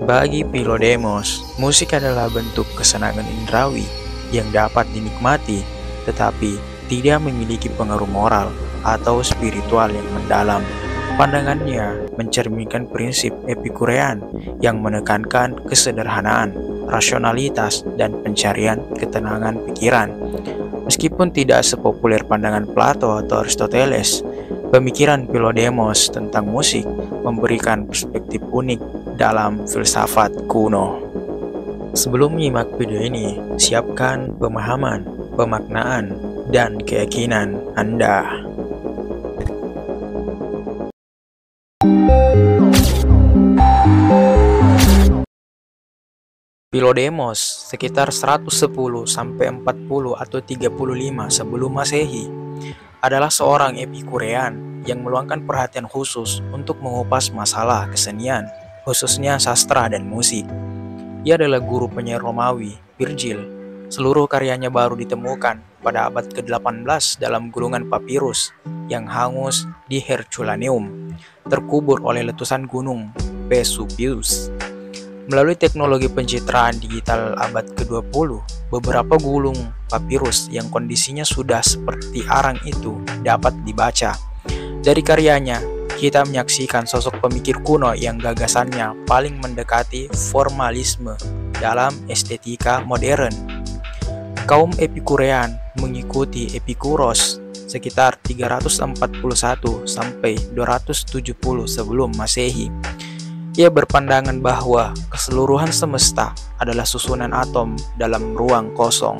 Bagi Philodemos, musik adalah bentuk kesenangan indrawi yang dapat dinikmati, tetapi tidak memiliki pengaruh moral atau spiritual yang mendalam. Pandangannya mencerminkan prinsip Epikurean yang menekankan kesederhanaan, rasionalitas, dan pencarian ketenangan pikiran. Meskipun tidak sepopuler pandangan Plato atau Aristoteles, pemikiran Philodemos tentang musik memberikan perspektif unik dalam filsafat kuno. Sebelum menyimak video ini, siapkan pemahaman, pemaknaan, dan keyakinan Anda. Philodemos sekitar 110-40 atau 35 sebelum Masehi adalah seorang Epikurean yang meluangkan perhatian khusus untuk mengupas masalah kesenian, khususnya sastra dan musik. Ia adalah guru penyair Romawi, Virgil. Seluruh karyanya baru ditemukan pada abad ke-18 dalam gulungan papirus yang hangus di Herculaneum, terkubur oleh letusan gunung Vesuvius. Melalui teknologi pencitraan digital abad ke-20, beberapa gulung papirus yang kondisinya sudah seperti arang itu dapat dibaca. Dari karyanya, kita menyaksikan sosok pemikir kuno yang gagasannya paling mendekati formalisme dalam estetika modern. Kaum Epikurean mengikuti Epikuros sekitar 341 sampai 270 sebelum Masehi. Ia berpandangan bahwa keseluruhan semesta adalah susunan atom dalam ruang kosong.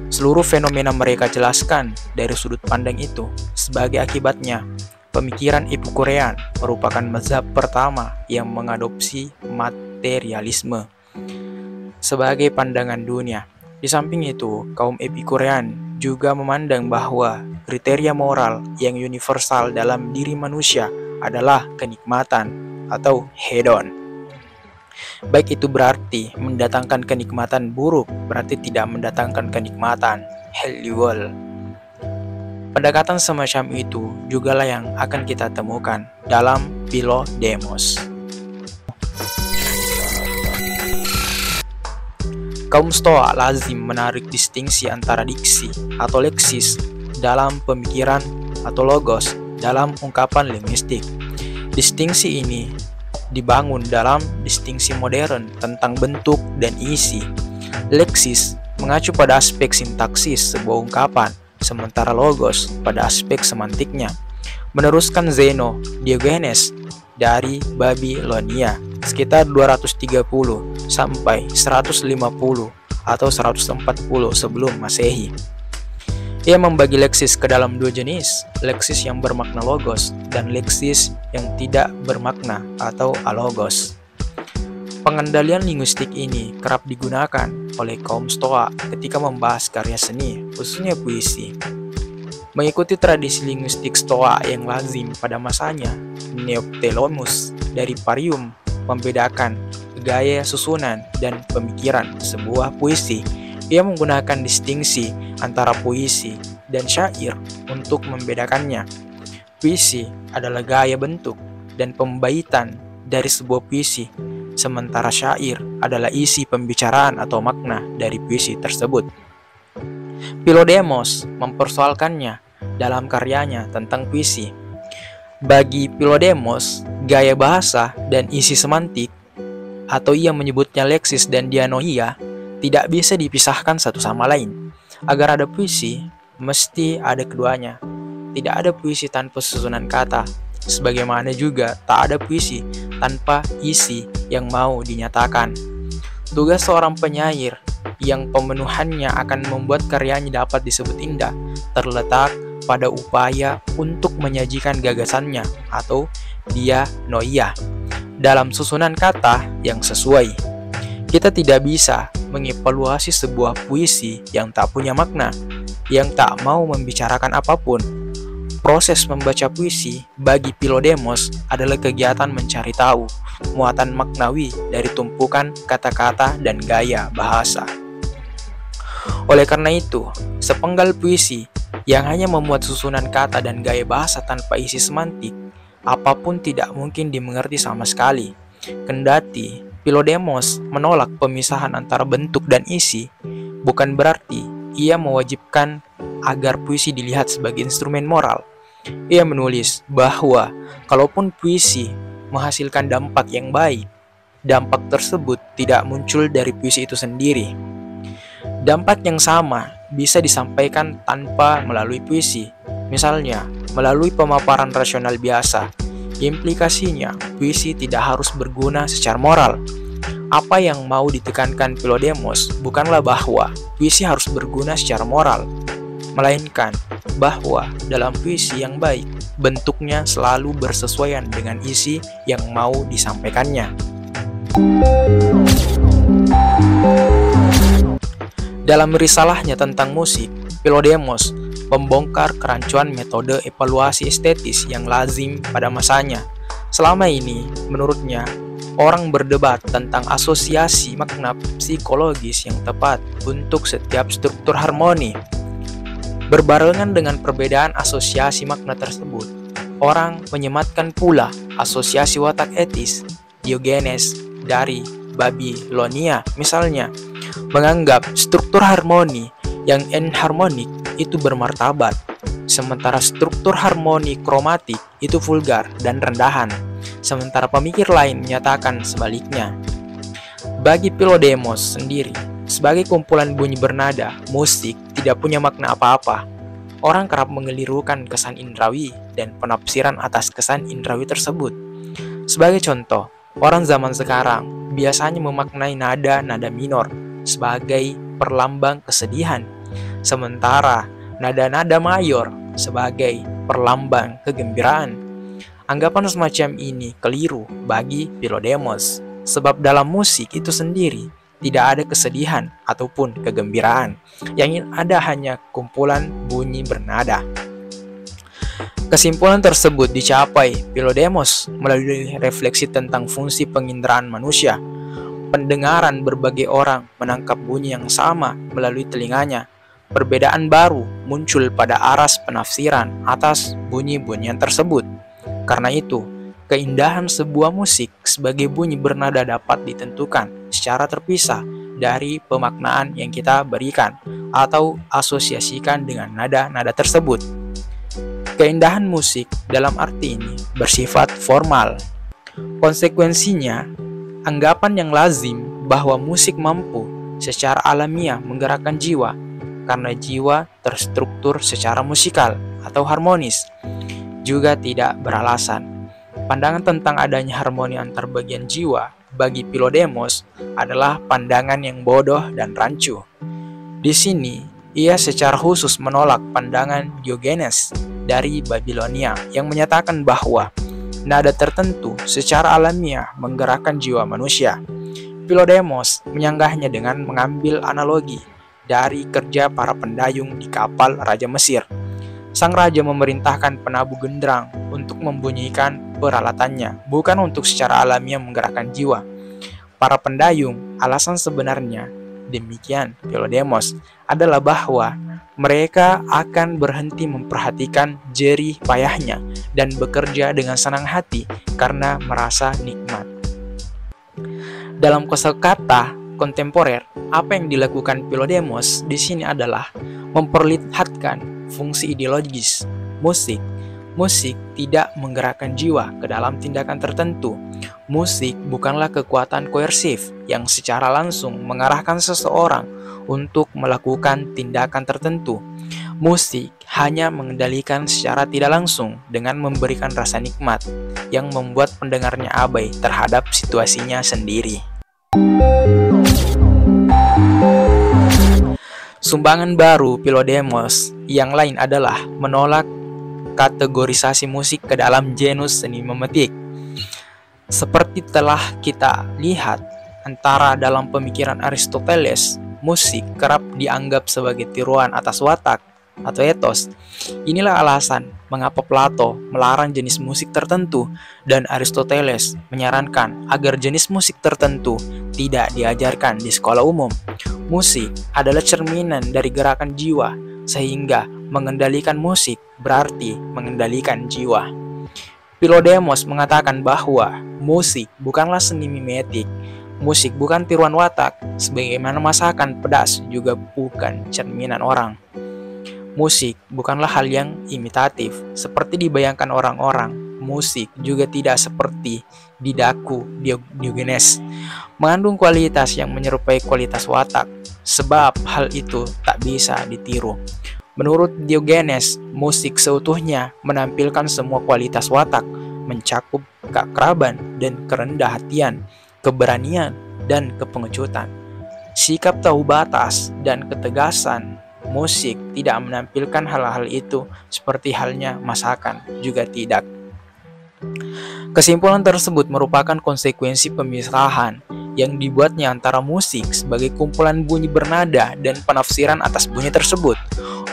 Seluruh fenomena mereka jelaskan dari sudut pandang itu. Sebagai akibatnya, pemikiran Epikurean merupakan mazhab pertama yang mengadopsi materialisme sebagai pandangan dunia. Di samping itu, kaum Epikurean juga memandang bahwa kriteria moral yang universal dalam diri manusia adalah kenikmatan atau hedon. Baik itu berarti mendatangkan kenikmatan buruk, berarti tidak mendatangkan kenikmatan helliwal. Pendekatan semacam itu jugalah yang akan kita temukan dalam Philodemos. Kaum Stoa lazim menarik distingsi antara diksi atau leksis dalam pemikiran atau logos dalam ungkapan linguistik. Distingsi ini dibangun dalam distingsi modern tentang bentuk dan isi. Leksis mengacu pada aspek sintaksis sebuah ungkapan, sementara logos pada aspek semantiknya. Meneruskan Zeno Diogenes dari Babilonia sekitar 230 sampai 150 atau 140 sebelum Masehi. Ia membagi leksis ke dalam dua jenis, leksis yang bermakna logos dan leksis yang tidak bermakna atau alogos. Pengendalian linguistik ini kerap digunakan oleh kaum Stoa ketika membahas karya seni, khususnya puisi. Mengikuti tradisi linguistik Stoa yang lazim pada masanya, Neoptolemus dari Parium membedakan gaya susunan dan pemikiran sebuah puisi. Ia menggunakan distingsi antara puisi dan syair untuk membedakannya. Puisi adalah gaya bentuk dan pembaitan dari sebuah puisi, sementara syair adalah isi pembicaraan atau makna dari puisi tersebut. Philodemos mempersoalkannya dalam karyanya tentang puisi. Bagi Philodemos, gaya bahasa dan isi semantik, atau ia menyebutnya leksis dan dianoia, tidak bisa dipisahkan satu sama lain. Agar ada puisi, mesti ada keduanya. Tidak ada puisi tanpa susunan kata, sebagaimana juga tak ada puisi tanpa isi yang mau dinyatakan. Tugas seorang penyair yang pemenuhannya akan membuat karyanya dapat disebut indah terletak pada upaya untuk menyajikan gagasannya atau dianoia dalam susunan kata yang sesuai. Kita tidak bisa mengevaluasi sebuah puisi yang tak punya makna, yang tak mau membicarakan apapun. Proses membaca puisi bagi Philodemos adalah kegiatan mencari tahu muatan maknawi dari tumpukan kata-kata dan gaya bahasa. Oleh karena itu, sepenggal puisi yang hanya memuat susunan kata dan gaya bahasa tanpa isi semantik, apapun tidak mungkin dimengerti sama sekali. Kendati Philodemos menolak pemisahan antara bentuk dan isi, bukan berarti ia mewajibkan agar puisi dilihat sebagai instrumen moral. Ia menulis bahwa kalaupun puisi menghasilkan dampak yang baik, dampak tersebut tidak muncul dari puisi itu sendiri. Dampak yang sama bisa disampaikan tanpa melalui puisi, misalnya melalui pemaparan rasional biasa. Implikasinya, puisi tidak harus berguna secara moral. Apa yang mau ditekankan Philodemos bukanlah bahwa puisi harus berguna secara moral, melainkan bahwa dalam puisi yang baik, bentuknya selalu bersesuaian dengan isi yang mau disampaikannya. Dalam risalahnya tentang musik, Philodemos membongkar kerancuan metode evaluasi estetis yang lazim pada masanya. Selama ini, menurutnya, orang berdebat tentang asosiasi makna psikologis yang tepat untuk setiap struktur harmoni. Berbarengan dengan perbedaan asosiasi makna tersebut, orang menyematkan pula asosiasi watak etis. Diogenes dari Babilonia misalnya menganggap struktur harmoni yang enharmonik itu bermartabat, sementara struktur harmoni kromatik itu vulgar dan rendahan, sementara pemikir lain menyatakan sebaliknya. Bagi Philodemos sendiri, sebagai kumpulan bunyi bernada, musik tidak punya makna apa-apa. Orang kerap mengelirukan kesan indrawi dan penafsiran atas kesan indrawi tersebut. Sebagai contoh, orang zaman sekarang biasanya memaknai nada-nada minor sebagai perlambang kesedihan, sementara nada-nada mayor sebagai perlambang kegembiraan. Anggapan semacam ini keliru bagi Philodemos, sebab dalam musik itu sendiri tidak ada kesedihan ataupun kegembiraan, yang ada hanya kumpulan bunyi bernada. Kesimpulan tersebut dicapai Philodemos melalui refleksi tentang fungsi penginderaan manusia. Pendengaran berbagai orang menangkap bunyi yang sama melalui telinganya. Perbedaan baru muncul pada aras penafsiran atas bunyi-bunyian tersebut. Karena itu, keindahan sebuah musik sebagai bunyi bernada dapat ditentukan secara terpisah dari pemaknaan yang kita berikan atau asosiasikan dengan nada-nada tersebut. Keindahan musik dalam arti ini bersifat formal. Konsekuensinya, anggapan yang lazim bahwa musik mampu secara alamiah menggerakkan jiwa karena jiwa terstruktur secara musikal atau harmonis juga tidak beralasan. Pandangan tentang adanya harmoni antar bagian jiwa bagi Philodemos adalah pandangan yang bodoh dan rancu. Di sini, ia secara khusus menolak pandangan Diogenes dari Babilonia yang menyatakan bahwa nada tertentu secara alamiah menggerakkan jiwa manusia. Philodemos menyanggahnya dengan mengambil analogi dari kerja para pendayung di kapal Raja Mesir. Sang raja memerintahkan penabuh genderang untuk membunyikan peralatannya, bukan untuk secara alamiah menggerakkan jiwa. Para pendayung, alasan sebenarnya demikian Philodemos adalah bahwa mereka akan berhenti memperhatikan jerih payahnya dan bekerja dengan senang hati karena merasa nikmat. Dalam kosakata kontemporer, apa yang dilakukan Philodemos di sini adalah memperlihatkan fungsi ideologis musik. Musik tidak menggerakkan jiwa ke dalam tindakan tertentu. Musik bukanlah kekuatan koersif yang secara langsung mengarahkan seseorang untuk melakukan tindakan tertentu. Musik hanya mengendalikan secara tidak langsung dengan memberikan rasa nikmat yang membuat pendengarnya abai terhadap situasinya sendiri. Sumbangan baru Philodemos yang lain adalah menolak kategorisasi musik ke dalam genus seni memetik. Seperti telah kita lihat, antara dalam pemikiran Aristoteles, musik kerap dianggap sebagai tiruan atas watak atau etos. Inilah alasan mengapa Plato melarang jenis musik tertentu dan Aristoteles menyarankan agar jenis musik tertentu tidak diajarkan di sekolah umum. Musik adalah cerminan dari gerakan jiwa, sehingga mengendalikan musik berarti mengendalikan jiwa. Philodemos mengatakan bahwa musik bukanlah seni mimetik, musik bukan tiruan watak, sebagaimana masakan pedas juga bukan cerminan orang. Musik bukanlah hal yang imitatif, seperti dibayangkan orang-orang. Musik juga tidak seperti didaku Diogenes, mengandung kualitas yang menyerupai kualitas watak, sebab hal itu tak bisa ditiru. Menurut Diogenes, musik seutuhnya menampilkan semua kualitas watak, mencakup keakraban dan kerendah hatian, keberanian dan kepengecutan, sikap tahu batas dan ketegasan. Musik tidak menampilkan hal-hal itu, seperti halnya masakan juga tidak. Kesimpulan tersebut merupakan konsekuensi pemisahan yang dibuatnya antara musik sebagai kumpulan bunyi bernada dan penafsiran atas bunyi tersebut.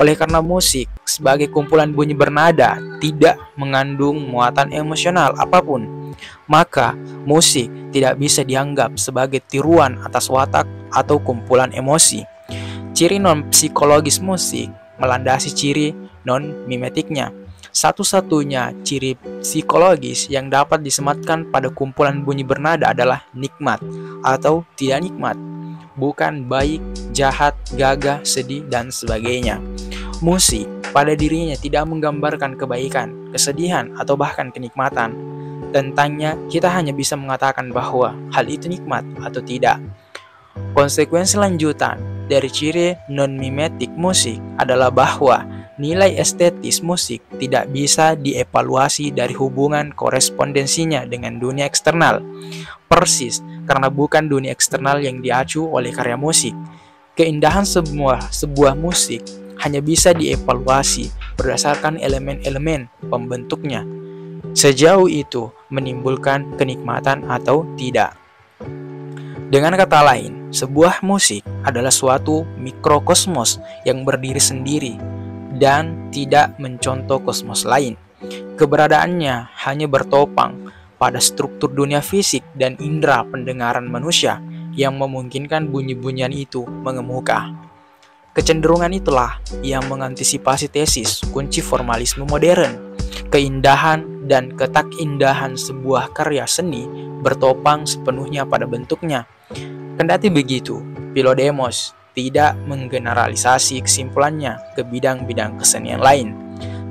Oleh karena musik sebagai kumpulan bunyi bernada tidak mengandung muatan emosional apapun, maka musik tidak bisa dianggap sebagai tiruan atas watak atau kumpulan emosi. Ciri non-psikologis musik melandasi ciri non-mimetiknya. Satu-satunya ciri psikologis yang dapat disematkan pada kumpulan bunyi bernada adalah nikmat atau tidak nikmat, bukan baik, jahat, gagah, sedih, dan sebagainya. Musik pada dirinya tidak menggambarkan kebaikan, kesedihan, atau bahkan kenikmatan. Tentangnya, kita hanya bisa mengatakan bahwa hal itu nikmat atau tidak. Konsekuensi lanjutan dari ciri non-mimetik musik adalah bahwa nilai estetis musik tidak bisa dievaluasi dari hubungan korespondensinya dengan dunia eksternal. Persis karena bukan dunia eksternal yang diacu oleh karya musik. Keindahan sebuah musik hanya bisa dievaluasi berdasarkan elemen-elemen pembentuknya. Sejauh itu menimbulkan kenikmatan atau tidak. Dengan kata lain, sebuah musik adalah suatu mikrokosmos yang berdiri sendiri dan tidak mencontoh kosmos lain. Keberadaannya hanya bertopang pada struktur dunia fisik dan indera pendengaran manusia yang memungkinkan bunyi-bunyian itu mengemuka. Kecenderungan itulah yang mengantisipasi tesis kunci formalisme modern. Keindahan dan ketakindahan sebuah karya seni bertopang sepenuhnya pada bentuknya. Kendati begitu, Philodemos tidak menggeneralisasi kesimpulannya ke bidang-bidang kesenian lain.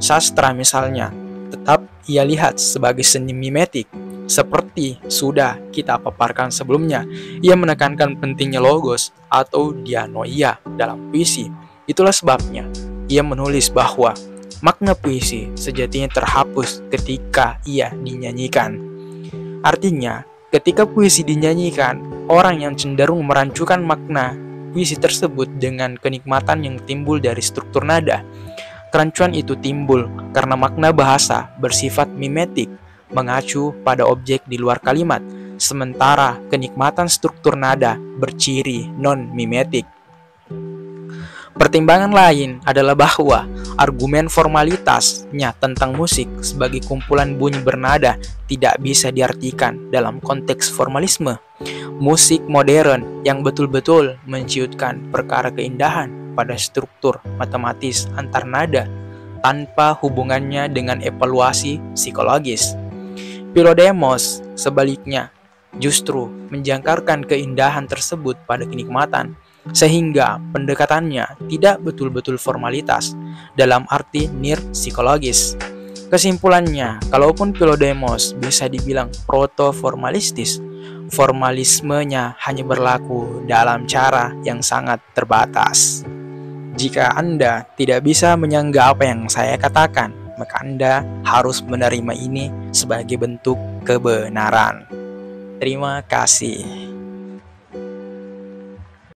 Sastra misalnya, tetap ia lihat sebagai seni mimetik. Seperti sudah kita paparkan sebelumnya, ia menekankan pentingnya logos atau dianoia dalam puisi. Itulah sebabnya ia menulis bahwa makna puisi sejatinya terhapus ketika ia dinyanyikan. Artinya, ketika puisi dinyanyikan, orang yang cenderung merancukan makna puisi tersebut dengan kenikmatan yang timbul dari struktur nada. Kerancuan itu timbul karena makna bahasa bersifat mimetik, mengacu pada objek di luar kalimat, sementara kenikmatan struktur nada berciri non-mimetik. Pertimbangan lain adalah bahwa argumen formalitasnya tentang musik sebagai kumpulan bunyi bernada tidak bisa diartikan dalam konteks formalisme. Musik modern yang betul-betul menciutkan perkara keindahan pada struktur matematis antar nada tanpa hubungannya dengan evaluasi psikologis. Philodemos sebaliknya justru menjangkarkan keindahan tersebut pada kenikmatan, sehingga pendekatannya tidak betul-betul formalitas dalam arti nir-psikologis. Kesimpulannya, kalaupun Philodemos bisa dibilang proto-formalistis, formalismenya hanya berlaku dalam cara yang sangat terbatas. Jika Anda tidak bisa menyangga apa yang saya katakan, maka Anda harus menerima ini sebagai bentuk kebenaran. Terima kasih.